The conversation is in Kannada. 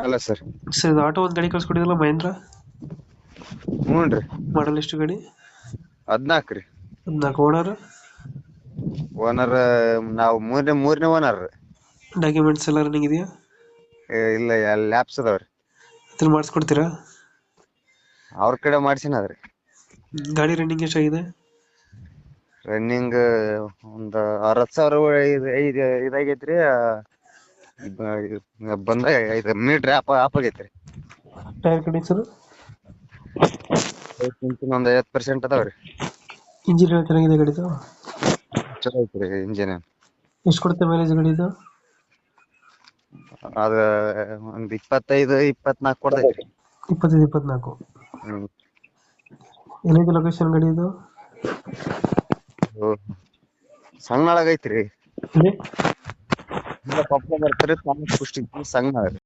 ಅಲ್ಲ ಸರ್. ಸರ್ ಇದು ಆಟೋ ಒಂದು ಗಾಡಿ ಕಳ್ಸ್ಕೊಟ್ಟಿದ್ರಲ್ಲ ಮಹೇಂದ್ರ, ಹ್ಞೂ ರೀ. ಮಾಡಲ್ ಎಷ್ಟು ಗಾಡಿ? 14 ರೀ. 4 ಓನರ್. ಓನರ್ ನಾವು ಮೂರನೇ ಓನರ್ ರೀ. ಡಾಕ್ಯುಮೆಂಟ್ಸ್ ಎಲ್ಲ ರನ್ನಿಂಗ್ ಇದೆಯಾ? ಇಲ್ಲ ಲ್ಯಾಬ್ಸ್ ಅದಾವ್ರಿ. ಅದ್ರ ಮಾಡಿಸ್ಕೊಡ್ತೀರಾ? ಅವ್ರ ಕಡೆ ಮಾಡ್ಸಿನದ್ರಿ. ಗಾಡಿ ರನ್ನಿಂಗ್ ಎಷ್ಟಾಗಿದೆ? ರನ್ನಿಂಗ್ ಒಂದ್ 60,000 ಇದಾಗೈತ್ರಿ. ಬಂದ 5 ಮೀಟ್ರ್ ಆಪ್ ಆಗೈತ್ರಿ. Tyre condition? ಒಂದ್ 50% ಅದಾವ್ರಿ. ಇಂಜಿನ್ ಚೆನ್ನಾಗಿದೆ ಗಾಡಿದು? ಚಲೋ ಐತ್ರಿ ಇಂಜಿನ್. ಎಷ್ಟು ಕೊಡುತ್ತೆ ಮೈಲೇಜ್ ಗಾಡಿದು? ಅದ ಒಂದ್ 25-24 ಕೊಡ್ತೈತ್ರಿ. 25-24. ಹ್ಮ್. ಎಲ್ಲಿದೆ ಲೊಕೇಶನ್ ಗಾಡಿ ಇದು? ಸಂಗ್ನಾಳಾಗ ಐತ್ರಿ. ಇಲ್ಲಿ ಕೊಪ್ಪಳ ಬರ್ತೀರಿ, ತಾಲೂಕ್ ಕುಷ್ಟಗಿ ಸಂಗ್ನಾಳ.